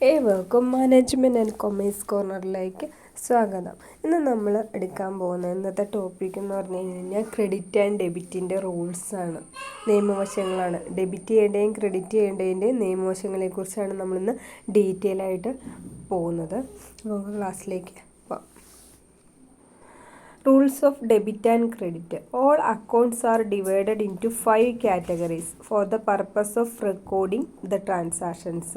ഏവർക്കും management and commerce കോർണറിലേക്ക് സ്വാഗതം. ഇന്ന് നമ്മൾ എടുക്കാൻ പോകുന്ന ഇന്നത്തെ ടോപ്പിക് എന്ന് പറഞ്ഞു കഴിഞ്ഞാൽ ക്രെഡിറ്റ് ആൻഡ് ഡെബിറ്റിൻ്റെ റൂൾസാണ്, നിയമവശങ്ങളാണ്. ഡെബിറ്റ് ചെയ്യേണ്ടതും ക്രെഡിറ്റ് ചെയ്യേണ്ടതിൻ്റെയും നിയമവശങ്ങളെക്കുറിച്ചാണ് നമ്മളിന്ന് ഡീറ്റെയിൽ ആയിട്ട് പോകുന്നത്. നമുക്ക് ക്ലാസ്സിലേക്ക് പോകാം. Rules of debit and credit. All accounts are divided into 5 categories for the purpose of recording the transactions.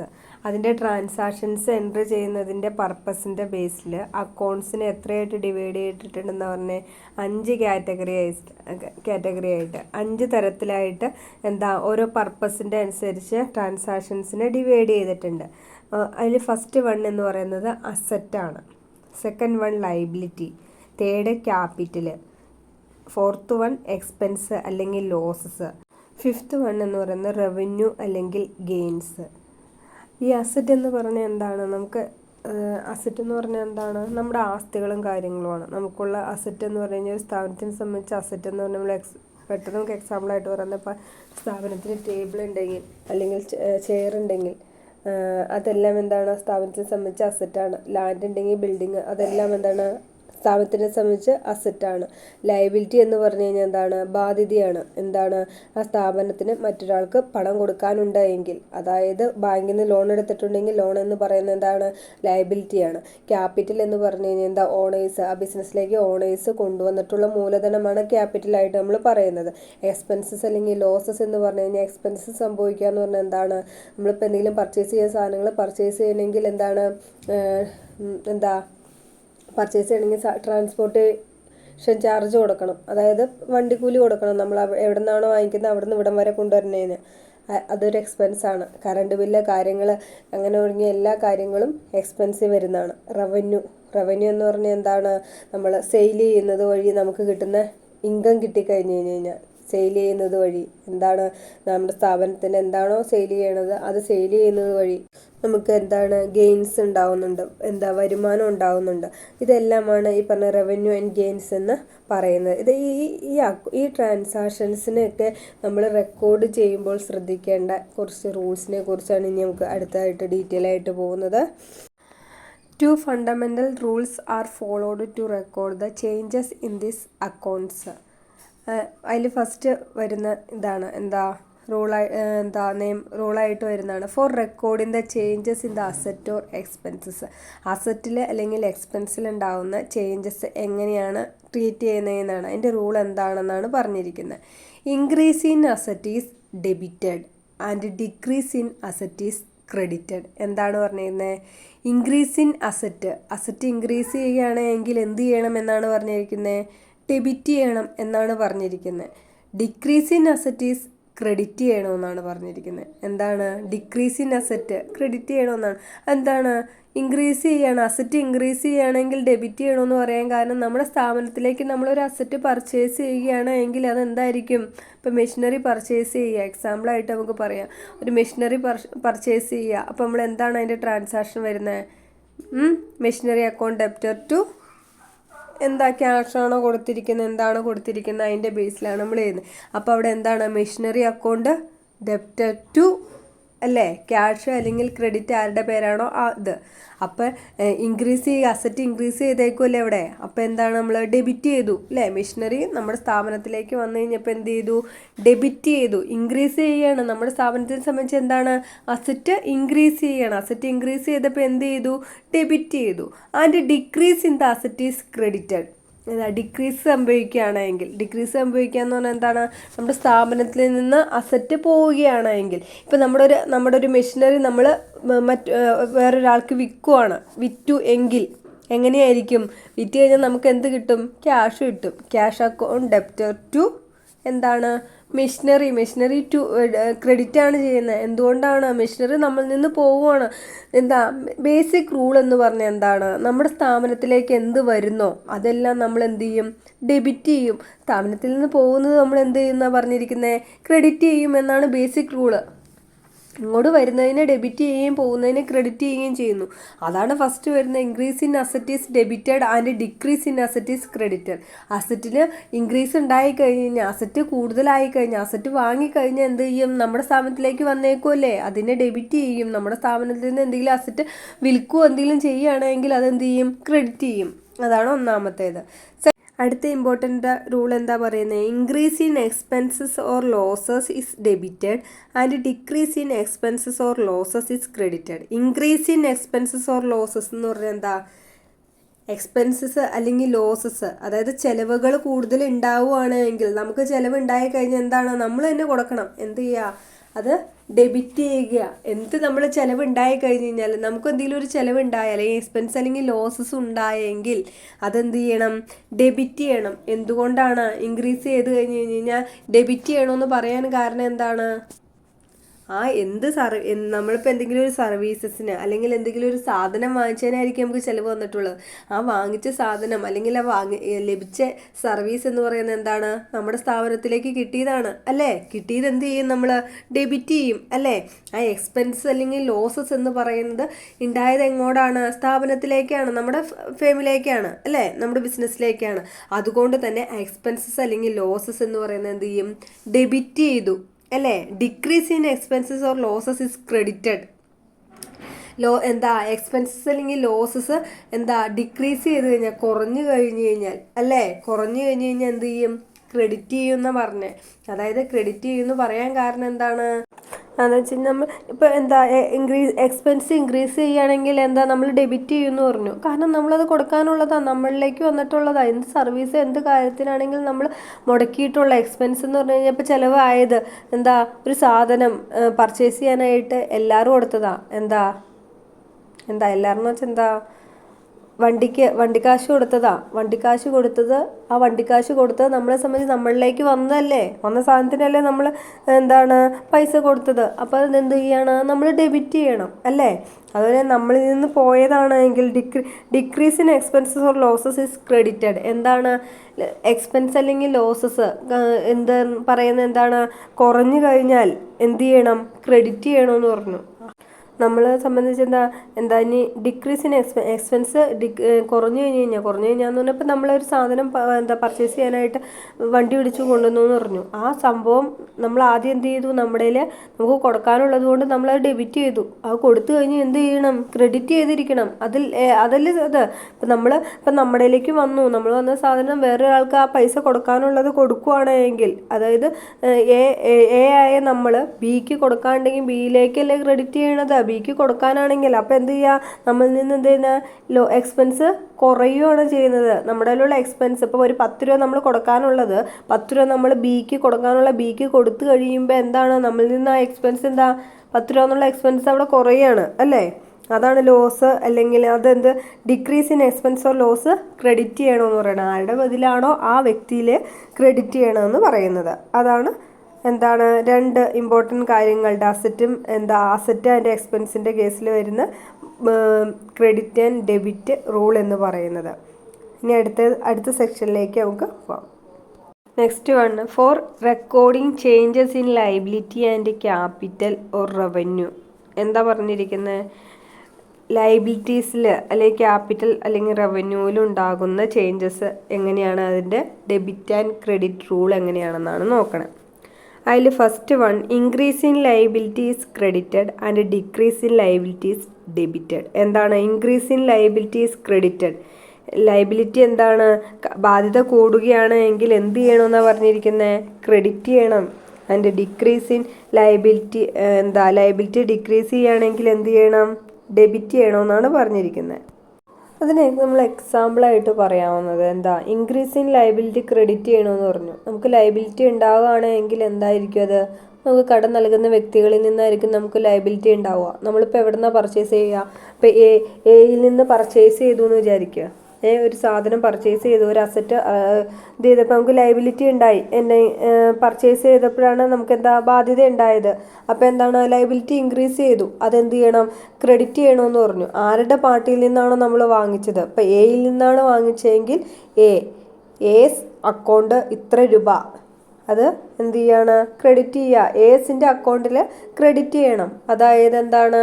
അതിൻ്റെ ട്രാൻസാക്ഷൻസ് എൻട്രി ചെയ്യുന്നതിൻ്റെ പർപ്പസിൻ്റെ ബേസിൽ അക്കൗണ്ട്സിനെ എത്രയായിട്ട് ഡിവൈഡ് ചെയ്തിട്ടുണ്ടെന്ന് പറഞ്ഞാൽ 5 കാറ്റഗറി ആയിട്ട് 5 തരത്തിലായിട്ട് ഓരോ പർപ്പസിൻ്റെ അനുസരിച്ച് ട്രാൻസാക്ഷൻസിനെ ഡിവൈഡ് ചെയ്തിട്ടുണ്ട്. അതിൽ ഫസ്റ്റ് വൺ എന്ന് പറയുന്നത് അസറ്റാണ്, second one liability, third capital, fourth one expense അല്ലെങ്കിൽ ലോസസ്, ഫിഫ്ത്ത് വൺ എന്ന് പറയുന്നത് റവന്യൂ അല്ലെങ്കിൽ ഗെയിൻസ്. ഈ അസറ്റ് എന്ന് പറഞ്ഞാൽ എന്താണ്? അസറ്റ് എന്ന് പറഞ്ഞാൽ എന്താണ്? നമ്മുടെ ആസ്തികളും കാര്യങ്ങളുമാണ്. നമുക്കുള്ള അസറ്റ് എന്ന് പറഞ്ഞു കഴിഞ്ഞാൽ ഒരു സ്ഥാപനത്തിനെ സംബന്ധിച്ച് അസറ്റ് എന്ന് പറഞ്ഞാൽ പെട്ടെന്ന് നമുക്ക് എക്സാമ്പിളായിട്ട് പറയുന്നത്, ഇപ്പോൾ സ്ഥാപനത്തിന് ടേബിൾ ഉണ്ടെങ്കിൽ അല്ലെങ്കിൽ ചെയർ ഉണ്ടെങ്കിൽ അതെല്ലാം സ്ഥാപനത്തിനെ സംബന്ധിച്ച് അസറ്റാണ്. ലാൻഡ് ഉണ്ടെങ്കിൽ ബിൽഡിങ്, അതെല്ലാം സ്ഥാപനത്തിനെ സംബന്ധിച്ച് അസറ്റാണ്. ലയബിലിറ്റി എന്ന് പറഞ്ഞു കഴിഞ്ഞാൽ ബാധ്യതയാണ്. ആ സ്ഥാപനത്തിന് മറ്റൊരാൾക്ക് പണം കൊടുക്കാനുണ്ട് എങ്കിൽ, അതായത് ബാങ്കിൽ നിന്ന് ലോൺ എടുത്തിട്ടുണ്ടെങ്കിൽ ലോൺ എന്ന് പറയുന്നത് ലയബിലിറ്റിയാണ്. ക്യാപിറ്റൽ എന്ന് പറഞ്ഞു കഴിഞ്ഞാൽ ഓണേഴ്സ്, ആ ബിസിനസ്സിലേക്ക് ഓണേഴ്സ് കൊണ്ടുവന്നിട്ടുള്ള മൂലധനമാണ് ക്യാപിറ്റലായിട്ട് നമ്മൾ പറയുന്നത്. എക്സ്പെൻസസ് അല്ലെങ്കിൽ ലോസസ് എന്ന് പറഞ്ഞു കഴിഞ്ഞാൽ എക്സ്പെൻസസ് സംഭവിക്കുക എന്ന് പറഞ്ഞാൽ നമ്മളിപ്പോൾ എന്തെങ്കിലും പർച്ചേസ് ചെയ്യുന്ന സാധനങ്ങൾ പർച്ചേസ് ചെയ്യണമെങ്കിൽ പർച്ചേസ് ചെയ്യണമെങ്കിൽ ട്രാൻസ്പോർട്ടേഷൻ ചാർജ് കൊടുക്കണം, അതായത് വണ്ടിക്കൂലി കൊടുക്കണം. നമ്മൾ എവിടെ നിന്നാണോ വാങ്ങിക്കുന്നത് അവിടെ നിന്ന് ഇവിടം വരെ കൊണ്ടുവരുന്നതിന് അതൊരു എക്സ്പെൻസാണ്. കറണ്ട് ബില്ല്, കാര്യങ്ങൾ, അങ്ങനെ തുടങ്ങിയ എല്ലാ കാര്യങ്ങളും എക്സ്പെൻസീവ് വരുന്നതാണ്. റവന്യൂ എന്ന് പറഞ്ഞാൽ നമ്മൾ സെയിൽ ചെയ്യുന്നത് വഴി നമുക്ക് കിട്ടുന്ന ഇൻകം കിട്ടിക്കഴിഞ്ഞ് കഴിഞ്ഞാൽ സെയിൽ ചെയ്യുന്നത് വഴി നമ്മുടെ സ്ഥാപനത്തിന് എന്താണോ സെയിൽ ചെയ്യണത് അത് സെയിൽ ചെയ്യുന്നത് വഴി നമുക്ക് ഗെയിൻസ് ഉണ്ടാവുന്നുണ്ട്, വരുമാനം ഉണ്ടാവുന്നുണ്ട്. ഇതെല്ലാമാണ് ഈ പറഞ്ഞ റവന്യൂ ആൻഡ് ഗെയിൻസ് എന്ന് പറയുന്നത്. ഇത് ഈ ട്രാൻസാക്ഷൻസിനെയൊക്കെ നമ്മൾ റെക്കോർഡ് ചെയ്യുമ്പോൾ ശ്രദ്ധിക്കേണ്ട കുറച്ച് റൂൾസിനെ കുറിച്ചാണ് ഇനി നമുക്ക് അടുത്തതായിട്ട് ഡീറ്റെയിൽ ആയിട്ട് പോകുന്നത്. 2 fundamental rules are followed to record the changes in these accounts. അതിൽ ഫസ്റ്റ് വരുന്ന റൂളായിട്ട് വരുന്നതാണ് for recording the changes in the asset or expenses. അസറ്റിൽ അല്ലെങ്കിൽ എക്സ്പെൻസിൽ ഉണ്ടാകുന്ന ചേഞ്ചസ് എങ്ങനെയാണ് ട്രീറ്റ് ചെയ്യുന്നതെന്നാണ് അതിൻ്റെ റൂൾ എന്താണെന്നാണ് പറഞ്ഞിരിക്കുന്നത്. Increase in asset is debited and decrease in asset is credited. എന്താണ് പറഞ്ഞിരുന്നത്? ഇൻക്രീസ് ഇൻ അസറ്റ് ഇൻക്രീസ് ചെയ്യുകയാണെങ്കിൽ എന്ത് ചെയ്യണം എന്നാണ് പറഞ്ഞിരിക്കുന്നത്? ഡെബിറ്റ് ചെയ്യണം എന്നാണ് പറഞ്ഞിരിക്കുന്നത്. Decrease in asset is credit ചെയ്യണമെന്നാണ് പറഞ്ഞിരിക്കുന്നത്. ഡിക്രീസ് ഇൻ അസറ്റ് ക്രെഡിറ്റ് ചെയ്യണമെന്നാണ്. അസറ്റ് ഇൻക്രീസ് ചെയ്യുകയാണെങ്കിൽ ഡെബിറ്റ് ചെയ്യണമെന്ന് പറയാൻ കാരണം നമ്മുടെ സ്ഥാപനത്തിലേക്ക് നമ്മളൊരു അസറ്റ് പർച്ചേസ് ചെയ്യുകയാണ് എങ്കിൽ അതെന്തായിരിക്കും? ഇപ്പം മെഷീനറി പർച്ചേസ് ചെയ്യുക, എക്സാമ്പിളായിട്ട് നമുക്ക് പറയാം. ഒരു മെഷീനറി പർച്ചേസ് ചെയ്യുക, അപ്പോൾ നമ്മൾ അതിൻ്റെ ട്രാൻസാക്ഷൻ വരുന്നത്? മെഷീനറി അക്കൗണ്ട് ഡെപ്റ്റർ ടു ക്യാഷാണോ കൊടുത്തിരിക്കുന്നത്, അതിൻ്റെ ബേസിലാണ് നമ്മൾ ചെയ്യുന്നത്. അപ്പോൾ അവിടെ മെഷീനറി അക്കൗണ്ട് ഡെപ്റ്റർ ടു അല്ലേ, ക്യാഷ് അല്ലെങ്കിൽ ക്രെഡിറ്റ് ആരുടെ പേരാണോ ഇത്. അപ്പോൾ അസറ്റ് ഇൻക്രീസ് ചെയ്തേക്കുമല്ലേ അവിടെ. അപ്പോൾ നമ്മൾ ഡെബിറ്റ് ചെയ്തു അല്ലേ? മെഷീനറി നമ്മുടെ സ്ഥാപനത്തിലേക്ക് വന്നു കഴിഞ്ഞപ്പോൾ എന്ത് ചെയ്തു? ഡെബിറ്റ് ചെയ്തു. ഇൻക്രീസ് ചെയ്യുകയാണ്. നമ്മുടെ സ്ഥാപനത്തിനെ സംബന്ധിച്ച് അസറ്റ് ഇൻക്രീസ് ചെയ്യണം. അസറ്റ് ഇൻക്രീസ് ചെയ്തപ്പോൾ എന്ത് ചെയ്തു? ഡെബിറ്റ് ചെയ്തു. And decrease in the asset is credited. Decrease സംഭവിക്കുകയാണെങ്കിൽ, ഡിക്രീസ് സംഭവിക്കുക എന്ന് പറഞ്ഞാൽ നമ്മുടെ സ്ഥാപനത്തിൽ നിന്ന് അസറ്റ് പോവുകയാണെങ്കിൽ, ഇപ്പം നമ്മുടെ ഒരു മെഷീനറി നമ്മൾ വേറൊരാൾക്ക് വിറ്റു എങ്കിൽ എങ്ങനെയായിരിക്കും? വിറ്റ് കഴിഞ്ഞാൽ നമുക്ക് എന്ത് കിട്ടും? ക്യാഷ് കിട്ടും. Cash account debtor to machinery to credit ആണ് ചെയ്യുന്നത്. എന്തുകൊണ്ടാണ്? മെഷീനറി നമ്മളിൽ നിന്ന് പോവുകയാണ്. ബേസിക് റൂൾ എന്ന് പറഞ്ഞാൽ നമ്മുടെ സ്ഥാപനത്തിലേക്ക് എന്ത് വരുന്നോ അതെല്ലാം നമ്മൾ എന്ത് ചെയ്യും? ഡെബിറ്റ് ചെയ്യും. സ്ഥാപനത്തിൽ നിന്ന് പോകുന്നത് നമ്മൾ എന്ത് ചെയ്യുന്ന പറഞ്ഞിരിക്കുന്നത്? ക്രെഡിറ്റ് ചെയ്യും എന്നാണ് ബേസിക് റൂള്. ഇങ്ങോട്ട് വരുന്നതിനെ ഡെബിറ്റ് ചെയ്യുകയും പോകുന്നതിനെ ക്രെഡിറ്റ് ചെയ്യുകയും ചെയ്യുന്നു. അതാണ് ഫസ്റ്റ് വരുന്ന increase in asset is debited and decrease in asset is credited. അസറ്റിൽ ഇൻക്രീസ് ഉണ്ടായി കഴിഞ്ഞാൽ, അസറ്റ് കൂടുതലായി കഴിഞ്ഞാൽ, അസറ്റ് വാങ്ങിക്കഴിഞ്ഞാൽ എന്ത് ചെയ്യും? നമ്മുടെ സ്ഥാപനത്തിലേക്ക് വന്നേക്കുമല്ലേ, അതിനെ ഡെബിറ്റ് ചെയ്യും. നമ്മുടെ സ്ഥാപനത്തിൽ നിന്ന് എന്തെങ്കിലും അസറ്റ് വിൽക്കുകയോ എന്തെങ്കിലും ചെയ്യുകയാണെങ്കിൽ അതെന്ത് ചെയ്യും? ക്രെഡിറ്റ് ചെയ്യും. അതാണ് ഒന്നാമത്തേത്. അടുത്ത ഇമ്പോർട്ടൻ്റ് റൂൾ എന്താ പറയുന്നത്? Increase in expenses or losses is debited and decrease in expenses or losses is credited. Increase in expenses or losses എന്ന് പറഞ്ഞാൽ എന്താ? എക്സ്പെൻസസ് അല്ലെങ്കിൽ ലോസസ്, അതായത് ചിലവുകൾ കൂടുതൽ ഉണ്ടാവുകയാണെങ്കിൽ, നമുക്ക് ചിലവ് ഉണ്ടായി കഴിഞ്ഞാൽ എന്താണ്? നമ്മൾ തന്നെ കൊടുക്കണം. എന്ത് ചെയ്യുക? അത് ഡെബിറ്റ് ചെയ്യുക. എന്ത് നമ്മൾ ചിലവ് ഉണ്ടായി കഴിഞ്ഞ് കഴിഞ്ഞാൽ, നമുക്ക് എന്തെങ്കിലും ഒരു ചിലവ് ഉണ്ടായാൽ, അല്ലെങ്കിൽ എക്സ്പെൻസ് അല്ലെങ്കിൽ ലോസസ് ഉണ്ടായെങ്കിൽ അതെന്ത് ചെയ്യണം? ഡെബിറ്റ് ചെയ്യണം. എന്തുകൊണ്ടാണ്? ഇൻക്രീസ് ചെയ്ത് കഴിഞ്ഞ് കഴിഞ്ഞാൽ ഡെബിറ്റ് ചെയ്യണമെന്ന് പറയാൻ കാരണം എന്താണ്? നമ്മളിപ്പോൾ എന്തെങ്കിലും ഒരു സർവീസസിന് അല്ലെങ്കിൽ എന്തെങ്കിലും ഒരു സാധനം വാങ്ങിച്ചതിനായിരിക്കും നമുക്ക് ചിലവ് വന്നിട്ടുള്ളത്. ആ വാങ്ങിച്ച സാധനം അല്ലെങ്കിൽ ലഭിച്ച സർവീസ് എന്ന് പറയുന്നത് എന്താണ്? നമ്മുടെ സ്ഥാപനത്തിലേക്ക് കിട്ടിയതാണ് അല്ലേ? കിട്ടിയത് എന്ത് ചെയ്യും? നമ്മൾ ഡെബിറ്റ് ചെയ്യും അല്ലേ? ആ എക്സ്പെൻസ് അല്ലെങ്കിൽ ലോസസ് എന്ന് പറയുന്നത് ഉണ്ടായത് എങ്ങോട്ടാണ്? സ്ഥാപനത്തിലേക്കാണ്, നമ്മുടെ ഫേമിലേക്കാണ് അല്ലേ? നമ്മുടെ ബിസിനസ്സിലേക്കാണ്. അതുകൊണ്ട് തന്നെ എക്സ്പെൻസസ് അല്ലെങ്കിൽ ലോസസ് എന്ന് പറയുന്നത് എന്ത് ചെയ്യും? ഡെബിറ്റ് ചെയ്തു അല്ലേ? Decrease in expenses or losses is credited. Expenses അല്ലെങ്കിൽ ലോസസ് ഡിക്രീസ് ചെയ്ത് കഴിഞ്ഞാൽ, കുറഞ്ഞു കഴിഞ്ഞ് കഴിഞ്ഞാൽ അല്ലേ? കുറഞ്ഞു കഴിഞ്ഞ് കഴിഞ്ഞാൽ എന്ത് ചെയ്യും? ക്രെഡിറ്റ് ചെയ്യുമെന്ന് പറഞ്ഞേ. അതായത് ക്രെഡിറ്റ് ചെയ്യുമെന്ന് പറയാൻ കാരണം എന്താണ്? എന്ന് വെച്ച് കഴിഞ്ഞാൽ നമ്മൾ ഇപ്പോൾ എക്സ്പെൻസ് ഇൻക്രീസ് ചെയ്യുകയാണെങ്കിൽ നമ്മൾ ഡെബിറ്റ് ചെയ്യുമെന്ന് പറഞ്ഞു. കാരണം നമ്മളത് കൊടുക്കാനുള്ളതാണ്, നമ്മളിലേക്ക് വന്നിട്ടുള്ളതാണ്. എന്ത് സർവീസ് എന്ത് കാര്യത്തിനാണെങ്കിലും നമ്മൾ മുടക്കിയിട്ടുള്ള എക്സ്പെൻസ് എന്ന് പറഞ്ഞു കഴിഞ്ഞാൽ, ഇപ്പോൾ ചിലവായത് ഒരു സാധനം പർച്ചേസ് ചെയ്യാനായിട്ട് എല്ലാവരും കൊടുത്തതാ. എല്ലാവരും എന്ന് വെച്ചാൽ വണ്ടിക്കാശ് കൊടുത്തതാ. വണ്ടിക്കാശ് കൊടുത്തത് നമ്മളെ സംബന്ധിച്ച് നമ്മളിലേക്ക് വന്നതല്ലേ, വന്ന സാധനത്തിനല്ലേ നമ്മൾ പൈസ കൊടുത്തത്. അപ്പോൾ അതെന്ത് ചെയ്യണം? നമ്മൾ ഡെബിറ്റ് ചെയ്യണം അല്ലേ? അതുപോലെ നമ്മളിൽ നിന്ന് പോയതാണെങ്കിൽ decrease in expenses or losses is credited. Expense അല്ലെങ്കിൽ ലോസസ് പറയുന്നത് കുറഞ്ഞു കഴിഞ്ഞാൽ എന്ത് ചെയ്യണം? ക്രെഡിറ്റ് ചെയ്യണമെന്ന് പറഞ്ഞു. നമ്മളെ സംബന്ധിച്ച് ഇനി ഡിക്രീസ് ഇൻ എക്സ്പെൻസ് കുറഞ്ഞു കഴിഞ്ഞാൽ എന്ന് പറഞ്ഞപ്പോൾ നമ്മളൊരു സാധനം പർച്ചേസ് ചെയ്യാനായിട്ട് വണ്ടി പിടിച്ച് കൊണ്ടുവന്നു എന്ന് പറഞ്ഞു. ആ സംഭവം നമ്മൾ ആദ്യം എന്ത് ചെയ്തു? നമ്മുടെ നമുക്ക് കൊടുക്കാനുള്ളത് കൊണ്ട് നമ്മളത് ഡെബിറ്റ് ചെയ്തു. അത് കൊടുത്തു കഴിഞ്ഞ് എന്ത് ചെയ്യണം? ക്രെഡിറ്റ് ചെയ്തിരിക്കണം. അതല്ലേ അത്. ഇപ്പം നമ്മുടെയിലേക്ക് വന്നു, നമ്മൾ വന്ന സാധനം വേറൊരാൾക്ക് ആ പൈസ കൊടുക്കാനുള്ളത് കൊടുക്കുകയാണെങ്കിൽ, അതായത് എ ആയ നമ്മൾ ബിക്ക് കൊടുക്കാണ്ടെങ്കിൽ ബിയിലേക്കല്ലേ ക്രെഡിറ്റ് ചെയ്യണത്? ബിക്ക് കൊടുക്കാനാണെങ്കിൽ അപ്പോൾ എന്ത് ചെയ്യുക? നമ്മളിൽ നിന്ന് എക്സ്പെൻസ് കുറയുകയാണ് ചെയ്യുന്നത്. നമ്മുടെ കയ്യിലുള്ള എക്സ്പെൻസ് ഇപ്പോൾ ഒരു 10 രൂപ നമ്മൾ കൊടുക്കാനുള്ളത് 10 രൂപ നമ്മൾ ബിക്ക് കൊടുത്തു കഴിയുമ്പോൾ നമ്മളിൽ നിന്ന് ആ എക്സ്പെൻസ് 10 രൂപ എന്നുള്ള എക്സ്പെൻസ് അവിടെ കുറയുകയാണ് അല്ലേ? അതാണ് ലോസ്. അല്ലെങ്കിൽ decrease in expense or loss credit ചെയ്യണമെന്ന് പറയുന്നത്. ആരുടെ ബദലാണോ ആ വ്യക്തിയിൽ ക്രെഡിറ്റ് ചെയ്യണമെന്ന് പറയുന്നത്. അതാണ് രണ്ട് ഇമ്പോർട്ടൻറ്റ് കാര്യങ്ങളുടെ അസറ്റ് ആൻഡ് എക്സ്പെൻസിൻ്റെ കേസിൽ വരുന്ന ക്രെഡിറ്റ് ആൻഡ് ഡെബിറ്റ് റൂൾ എന്ന് പറയുന്നത്. ഇനി അടുത്ത സെക്ഷനിലേക്ക് നമുക്ക് പോകാം. Next one, four recording changes in liability and capital or revenue. എന്താ പറഞ്ഞിരിക്കുന്നത്? ലയബിലിറ്റീസിൽ അല്ലെങ്കിൽ ക്യാപിറ്റൽ അല്ലെങ്കിൽ റവന്യൂവിൽ ഉണ്ടാകുന്ന ചേഞ്ചസ് എങ്ങനെയാണ്, അതിൻ്റെ ഡെബിറ്റ് ആൻഡ് ക്രെഡിറ്റ് റൂൾ എങ്ങനെയാണെന്നാണ് നോക്കണം. അതിൽ first one, increase in liability is credited and decrease in liability is debited. Increase in liability is credited. Liability ബാധ്യത കൂടുകയാണ് എങ്കിൽ എന്ത് ചെയ്യണമെന്നാണ് പറഞ്ഞിരിക്കുന്നത്? ക്രെഡിറ്റ് ചെയ്യണം. And decrease in liability decrease ചെയ്യുകയാണെങ്കിൽ എന്ത് ചെയ്യണം? ഡെബിറ്റ് ചെയ്യണമെന്നാണ് പറഞ്ഞിരിക്കുന്നത്. അതിന് നമ്മൾ എക്സാമ്പിളായിട്ട് പറയാവുന്നത് ഇൻക്രീസ് ഇൻ ലയബിലിറ്റി ക്രെഡിറ്റ് ചെയ്യണമെന്ന് പറഞ്ഞു. നമുക്ക് ലയബിലിറ്റി ഉണ്ടാവുകയാണെങ്കിൽ എന്തായിരിക്കും അത്? നമുക്ക് കടം നൽകുന്ന വ്യക്തികളിൽ നിന്നായിരിക്കും നമുക്ക് ലയബിലിറ്റി ഉണ്ടാവുക. നമ്മളിപ്പോൾ എവിടെ നിന്നാണ് പർച്ചേസ് ചെയ്യുക? ഇപ്പോൾ എയിൽ നിന്ന് പർച്ചേസ് ചെയ്തു എന്ന് വിചാരിക്കുക. ഒരു സാധനം പർച്ചേസ് ചെയ്തു, ഒരു അസറ്റ് ഇത് ചെയ്തപ്പോൾ നമുക്ക് ലയബിലിറ്റി ഉണ്ടായി. പർച്ചേസ് ചെയ്തപ്പോഴാണ് നമുക്ക് ബാധ്യത ഉണ്ടായത്. അപ്പോൾ ലയബിലിറ്റി ഇൻക്രീസ് ചെയ്തു. അതെന്ത് ചെയ്യണം? ക്രെഡിറ്റ് ചെയ്യണമെന്ന് പറഞ്ഞു. ആരുടെ പാർട്ടിയിൽ നിന്നാണോ നമ്മൾ വാങ്ങിച്ചത്? ഇപ്പോൾ എയിൽ നിന്നാണ് വാങ്ങിച്ചതെങ്കിൽ എ അക്കൗണ്ട് ഇത്ര രൂപ അത് എന്ത് ചെയ്യാണ്, ക്രെഡിറ്റ് ചെയ്യുക. എസിൻ്റെ അക്കൗണ്ടിൽ ക്രെഡിറ്റ് ചെയ്യണം. അതായത് എന്താണ്,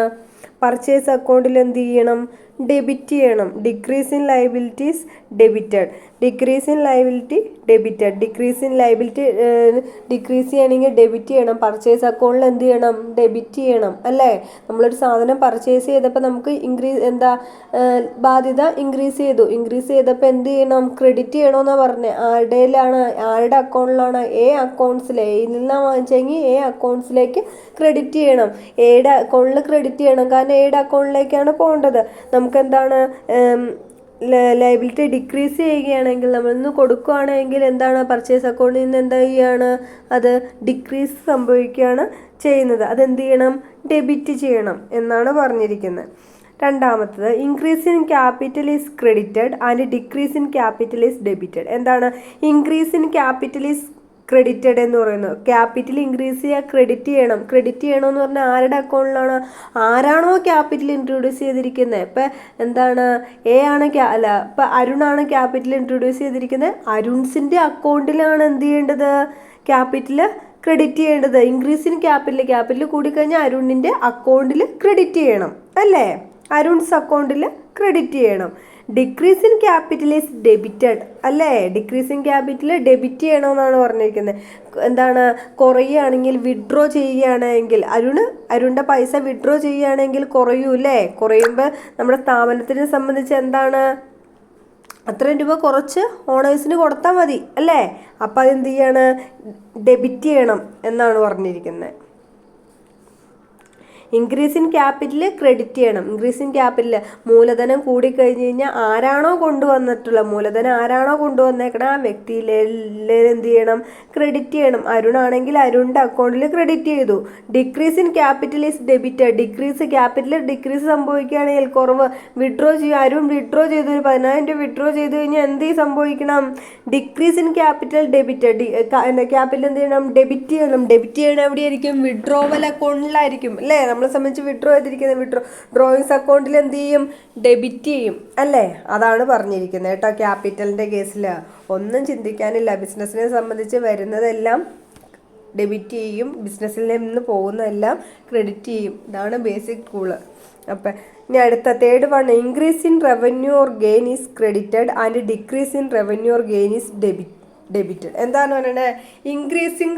പർച്ചേസ് അക്കൗണ്ടിൽ എന്ത് ചെയ്യണം, ഡെബിറ്റ് ചെയ്യണം. Decrease in liabilities debited. Decrease in liability debited. Decrease in liability decrease ചെയ്യണമെങ്കിൽ ഡെബിറ്റ് ചെയ്യണം. പർച്ചേസ് അക്കൗണ്ടിൽ എന്ത് ചെയ്യണം, ഡെബിറ്റ് ചെയ്യണം അല്ലേ. നമ്മളൊരു സാധനം പർച്ചേസ് ചെയ്തപ്പോൾ നമുക്ക് ബാധ്യത ഇൻക്രീസ് ചെയ്തപ്പോൾ എന്ത് ചെയ്യണം, ക്രെഡിറ്റ് ചെയ്യണമെന്നാണ് പറഞ്ഞത്. ആരുടെ അക്കൗണ്ടിലാണ്, എ അക്കൗണ്ട്സിൽ. എയിൽ നിന്നാണ് വാങ്ങിച്ചെങ്കിൽ എ അക്കൗണ്ട്സിലേക്ക് ക്രെഡിറ്റ് ചെയ്യണം. എയുടെ അക്കൗണ്ടിൽ ക്രെഡിറ്റ് ചെയ്യണം, കാരണം എയുടെ അക്കൗണ്ടിലേക്കാണ് പോകേണ്ടത്. നമുക്കെന്താണ്, ലയബിലിറ്റി ഡിക്രീസ് ചെയ്യുകയാണെങ്കിൽ, നമ്മളിന്ന് കൊടുക്കുകയാണെങ്കിൽ എന്താണ്, പർച്ചേസ് അക്കൗണ്ടിൽ നിന്ന് എന്താ ചെയ്യുകയാണ്, അത് ഡിക്രീസ് സംഭവിക്കുകയാണ് ചെയ്യുന്നത്. അതെന്ത് ചെയ്യണം, ഡെബിറ്റ് ചെയ്യണം എന്നാണ് പറഞ്ഞിരിക്കുന്നത്. രണ്ടാമത്തത്, increase in capital is credited and decrease in capital is debited. എന്താണ് increase in capital is credited എന്ന് പറയുന്നത്? ക്യാപിറ്റൽ ഇൻക്രീസ് ചെയ്യുക, ക്രെഡിറ്റ് ചെയ്യണമെന്ന് പറഞ്ഞാൽ ആരുടെ അക്കൗണ്ടിലാണ്, ആരാണോ ക്യാപിറ്റൽ ഇൻട്രൊഡ്യൂസ് ചെയ്തിരിക്കുന്നത്. ഇപ്പം എന്താണ്, ഇപ്പം അരുണാണ് ക്യാപിറ്റൽ ഇൻട്രൊഡ്യൂസ് ചെയ്തിരിക്കുന്നത്. അരുൺസിൻ്റെ അക്കൗണ്ടിലാണ് എന്ത് ചെയ്യേണ്ടത്, ക്യാപിറ്റൽ ക്രെഡിറ്റ് ചെയ്യേണ്ടത്. ഇൻക്രീസ് ഇൻ ക്യാപിറ്റൽ കൂടിക്കഴിഞ്ഞാൽ അരുണിൻ്റെ അക്കൗണ്ടിൽ ക്രെഡിറ്റ് ചെയ്യണം അല്ലേ, അരുൺസ് അക്കൗണ്ടിൽ ക്രെഡിറ്റ് ചെയ്യണം. Decrease in capital is debited അല്ലേ. ഡിക്രീസ് ഇൻ ക്യാപിറ്റൽ ഡെബിറ്റ് ചെയ്യണമെന്നാണ് പറഞ്ഞിരിക്കുന്നത്. എന്താണ്, കുറയുകയാണെങ്കിൽ, വിഡ്രോ ചെയ്യുകയാണെങ്കിൽ, അരുണിൻ്റെ പൈസ വിഡ്രോ ചെയ്യുകയാണെങ്കിൽ കുറയൂല്ലേ. കുറയുമ്പോൾ നമ്മുടെ സ്ഥാപനത്തിനെ സംബന്ധിച്ച് എന്താണ്, അത്രയും രൂപ കുറച്ച് ഓണേഴ്സിന് കൊടുത്താൽ മതി അല്ലേ. അപ്പം അതെന്ത് ചെയ്യാണ്, ഡെബിറ്റ് ചെയ്യണം എന്നാണ് പറഞ്ഞിരിക്കുന്നത്. ഇൻക്രീസ് ഇൻ ക്യാപിറ്റൽ ക്രെഡിറ്റ് ചെയ്യണം. ഇൻക്രീസ് ഇൻ ക്യാപിറ്റൽ മൂലധനം കൂടിക്കഴിഞ്ഞ് കഴിഞ്ഞാൽ മൂലധനം ആരാണോ കൊണ്ടുവന്നേക്കണം ആ വ്യക്തിയിലെ എന്ത് ചെയ്യണം, ക്രെഡിറ്റ് ചെയ്യണം. അരുണാണെങ്കിൽ അരുണിൻ്റെ അക്കൗണ്ടിൽ ക്രെഡിറ്റ് ചെയ്തു. Decrease in capital is debited. Capital decrease സംഭവിക്കുകയാണെങ്കിൽ, കുറവ് വിഡ്രോ ചെയ്യും. അരുൺ വിഡ്രോ ചെയ്തു, ഒരു 10,000 രൂപ വിഡ്രോ ചെയ്ത് കഴിഞ്ഞാൽ എന്ത് സംഭവിക്കണം, decrease in capital debited. Capital എന്ത് ചെയ്യണം, ഡെബിറ്റ് ചെയ്യണം. ഡെബിറ്റ് ചെയ്യണം എവിടെയായിരിക്കും, വിഡ്രോവൽ അക്കൗണ്ടിലായിരിക്കും അല്ലേ. നമ്മളെ സംബന്ധിച്ച് വിഡ്രോ ചെയ്തിരിക്കുന്നത് ഡ്രോയിങ്സ് അക്കൗണ്ടിൽ എന്ത് ചെയ്യും, ഡെബിറ്റ് ചെയ്യും അല്ലേ. അതാണ് പറഞ്ഞിരിക്കുന്നത് കേട്ടോ. ക്യാപിറ്റലിൻ്റെ കേസിൽ ഒന്നും ചിന്തിക്കാനില്ല. ബിസിനസ്സിനെ സംബന്ധിച്ച് വരുന്നതെല്ലാം ഡെബിറ്റ് ചെയ്യും, ബിസിനസ്സിൽ നിന്ന് പോകുന്നതെല്ലാം ക്രെഡിറ്റ് ചെയ്യും. ഇതാണ് ബേസിക് റൂള്. അപ്പം ഇനി അടുത്ത third one, increase in revenue or gain is credited and decrease in revenue or gain is debited. എന്താണ് പറയണത്, ഇൻക്രീസിങ്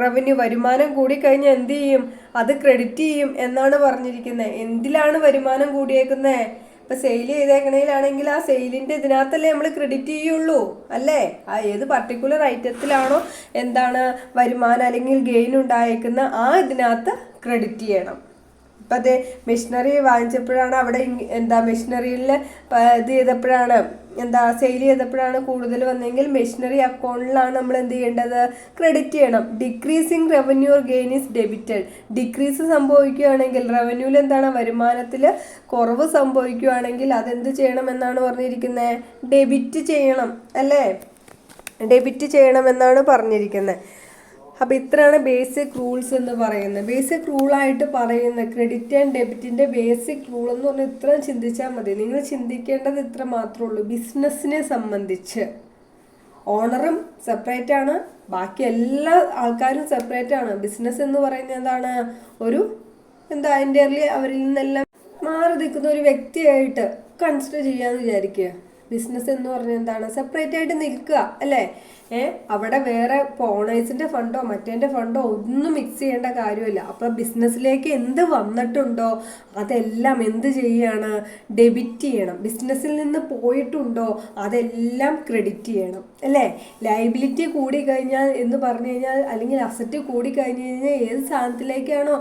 റവന്യൂ വരുമാനം കൂടിക്കഴിഞ്ഞാൽ എന്ത് ചെയ്യും, അത് ക്രെഡിറ്റ് ചെയ്യും എന്നാണ് പറഞ്ഞിരിക്കുന്നത്. എന്തിലാണ് വരുമാനം കൂടിയേക്കുന്നത്, ഇപ്പം സെയിൽ ചെയ്തേക്കണേലാണെങ്കിൽ ആ സെയിലിൻ്റെ ഇതിനകത്തല്ലേ നമ്മൾ ക്രെഡിറ്റ് ചെയ്യുള്ളൂ അല്ലേ. ആ ഏത് പർട്ടിക്കുലർ ഐറ്റത്തിലാണോ എന്താണ് വരുമാനം അല്ലെങ്കിൽ ഗെയിൻ ഉണ്ടായേക്കുന്ന ആ ഇതിനകത്ത് ക്രെഡിറ്റ് ചെയ്യണം. ഇപ്പം അത് മെഷീനറി വാങ്ങിച്ചപ്പോഴാണ് അവിടെ മെഷീനറിയിൽ ഇത് ചെയ്തപ്പോഴാണ് സെയിൽ ചെയ്തപ്പോഴാണ് കൂടുതൽ വന്നെങ്കിൽ മെഷീനറി അക്കൗണ്ടിലാണ് നമ്മൾ എന്ത് ചെയ്യേണ്ടത്, ക്രെഡിറ്റ് ചെയ്യണം. Decreasing revenue or gain is debited. Decrease സംഭവിക്കുകയാണെങ്കിൽ, റവന്യൂവിൽ എന്താണ് കുറവ് സംഭവിക്കുകയാണെങ്കിൽ അതെന്ത് ചെയ്യണം എന്നാണ് പറഞ്ഞിരിക്കുന്നത്, ഡെബിറ്റ് ചെയ്യണം അല്ലേ. ഡെബിറ്റ് ചെയ്യണമെന്നാണ് പറഞ്ഞിരിക്കുന്നത്. അപ്പോൾ ഇത്രയാണ് ബേസിക് റൂൾസ് എന്ന് പറയുന്നത്. ബേസിക് റൂളായിട്ട് പറയുന്നത് ക്രെഡിറ്റ് ആൻഡ് ഡെബിറ്റിൻ്റെ ബേസിക് റൂൾ എന്ന് പറഞ്ഞാൽ ഇത്രയും ചിന്തിച്ചാൽ മതി. നിങ്ങൾ ചിന്തിക്കേണ്ടത് ഇത്ര മാത്രമേ ഉള്ളൂ. ബിസിനസ്സിനെ സംബന്ധിച്ച് ഓണറും സെപ്പറേറ്റ് ആണ്, ബാക്കി എല്ലാ ആൾക്കാരും സെപ്പറേറ്റ് ആണ്. ബിസിനസ് എന്ന് പറയുന്നത് എന്താണ്, ഒരു എൻ്റയർലി അവരിൽ നിന്നെല്ലാം മാറി നിൽക്കുന്ന ഒരു വ്യക്തിയായിട്ട് കൺസിഡർ ചെയ്യാമെന്ന് വിചാരിക്കുക. ബിസിനസ് എന്ന് പറഞ്ഞാൽ എന്താണ്, സെപ്പറേറ്റ് ആയിട്ട് നിൽക്കുക അല്ലേ. അവിടെ വേറെ ഓണേഴ്സിൻ്റെ ഫണ്ടോ മറ്റേൻ്റെ ഫണ്ടോ ഒന്നും മിക്സ് ചെയ്യേണ്ട കാര്യമില്ല. അപ്പോൾ ബിസിനസ്സിലേക്ക് എന്ത് വന്നിട്ടുണ്ടോ അതെല്ലാം എന്ത് ചെയ്യാണ്, ഡെബിറ്റ് ചെയ്യണം. ബിസിനസ്സിൽ നിന്ന് പോയിട്ടുണ്ടോ അതെല്ലാം ക്രെഡിറ്റ് ചെയ്യണം അല്ലേ. ലയബിലിറ്റി കൂടിക്കഴിഞ്ഞാൽ എന്ന് പറഞ്ഞു കഴിഞ്ഞാൽ, അല്ലെങ്കിൽ അസറ്റ് കൂടിക്കഴിഞ്ഞ് കഴിഞ്ഞാൽ ഏത് സാധനത്തിലേക്കാണോ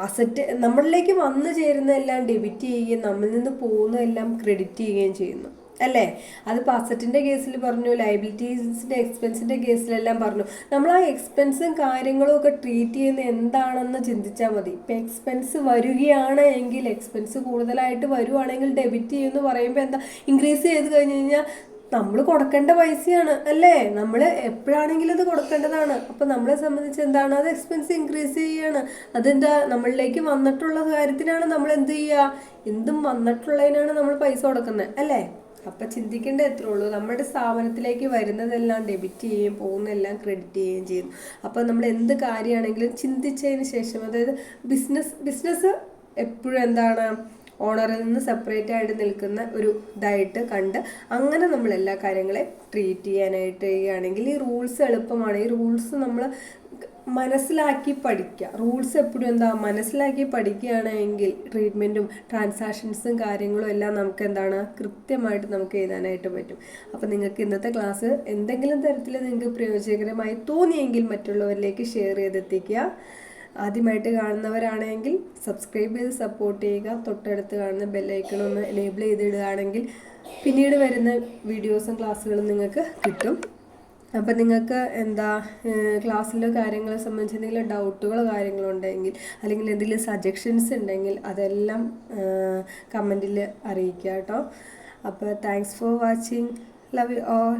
അസറ്റ് നമ്മളിലേക്ക് വന്നു ചേരുന്നതെല്ലാം ഡെബിറ്റ് ചെയ്യുകയും നമ്മളിൽ നിന്ന് പോകുന്നതെല്ലാം ക്രെഡിറ്റ് ചെയ്യുകയും ചെയ്യുന്നു അല്ലേ. അതിപ്പോൾ അസറ്റിൻ്റെ കേസിൽ പറഞ്ഞു, ലയബിലിറ്റീസിൻ്റെ എക്സ്പെൻസിൻ്റെ കേസിലെല്ലാം പറഞ്ഞു. നമ്മൾ ആ എക്സ്പെൻസും കാര്യങ്ങളും ഒക്കെ ട്രീറ്റ് ചെയ്യുന്ന എന്താണെന്ന് ചിന്തിച്ചാൽ മതി. ഇപ്പം എക്സ്പെൻസ് വരികയാണ് എങ്കിൽ, എക്സ്പെൻസ് കൂടുതലായിട്ട് വരുവാണെങ്കിൽ ഡെബിറ്റ് ചെയ്യുമെന്ന് പറയുമ്പോൾ എന്താ, ഇൻക്രീസ് ചെയ്ത് കഴിഞ്ഞ് കഴിഞ്ഞാൽ നമ്മൾ കൊടുക്കേണ്ട പൈസയാണ് അല്ലേ. നമ്മൾ എപ്പോഴാണെങ്കിലും അത് കൊടുക്കേണ്ടതാണ്. അപ്പം നമ്മളെ സംബന്ധിച്ച് എന്താണ്, അത് എക്സ്പെൻസ് ഇൻക്രീസ് ചെയ്യുകയാണ്. അതെന്താ, നമ്മളിലേക്ക് വന്നിട്ടുള്ള കാര്യത്തിനാണ് നമ്മൾ എന്ത് ചെയ്യുക, എന്തും വന്നിട്ടുള്ളതിനാണ് നമ്മൾ പൈസ കൊടുക്കുന്നത് അല്ലേ. അപ്പം ചിന്തിക്കേണ്ടത് എത്രേ ഉള്ളൂ, നമ്മുടെ സ്ഥാപനത്തിലേക്ക് വരുന്നതെല്ലാം ഡെബിറ്റ് ചെയ്യുകയും പോകുന്നതെല്ലാം ക്രെഡിറ്റ് ചെയ്യുകയും ചെയ്യുന്നു. അപ്പോൾ നമ്മൾ എന്ത് കാര്യമാണെങ്കിലും ചിന്തിച്ചതിന് ശേഷം, അതായത് ബിസിനസ് എപ്പോഴും എന്താണ്, ഓണറിൽ നിന്ന് സെപ്പറേറ്റ് ആയിട്ട് നിൽക്കുന്ന ഒരു ഇതായിട്ട് കണ്ട് അങ്ങനെ നമ്മൾ എല്ലാ കാര്യങ്ങളെ ട്രീറ്റ് ചെയ്യാനായിട്ട് ചെയ്യുകയാണെങ്കിൽ ഈ റൂൾസ് എളുപ്പമാണ്. ഈ റൂൾസ് നമ്മൾ മനസ്സിലാക്കി പഠിക്കുക. റൂൾസ് എപ്പോഴും എന്താ, മനസ്സിലാക്കി പഠിക്കുകയാണെങ്കിൽ ട്രീറ്റ്മെൻറ്റും ട്രാൻസാക്ഷൻസും കാര്യങ്ങളും എല്ലാം നമുക്ക് എന്താണ് കൃത്യമായിട്ട് നമുക്ക് എഴുതാനായിട്ട് പറ്റും. അപ്പോൾ നിങ്ങൾക്ക് ഇന്നത്തെ ക്ലാസ് എന്തെങ്കിലും തരത്തിൽ നിങ്ങൾക്ക് പ്രയോജനകരമായി തോന്നിയെങ്കിൽ മറ്റുള്ളവരിലേക്ക് ഷെയർ ചെയ്തെത്തിക്കുക. ആദ്യമായിട്ട് കാണുന്നവരാണെങ്കിൽ സബ്സ്ക്രൈബ് ചെയ്ത് സപ്പോർട്ട് ചെയ്യുക. തൊട്ടടുത്ത് കാണുന്ന ബെല്ലൈക്കൺ ഒന്ന് എനേബിൾ ചെയ്തിടുകയാണെങ്കിൽ പിന്നീട് വരുന്ന വീഡിയോസും ക്ലാസ്സുകളും നിങ്ങൾക്ക് കിട്ടും. അപ്പം നിങ്ങൾക്ക് എന്താ ക്ലാസ്സിലെ കാര്യങ്ങളെ സംബന്ധിച്ച് എന്തെങ്കിലും ഡൗട്ടുകളോ കാര്യങ്ങളോ ഉണ്ടെങ്കിൽ, അല്ലെങ്കിൽ എന്തെങ്കിലും സജഷൻസ് ഉണ്ടെങ്കിൽ അതെല്ലാം കമൻറ്റിൽ അറിയിക്കുക കേട്ടോ. അപ്പോൾ thanks for watching. Love you all.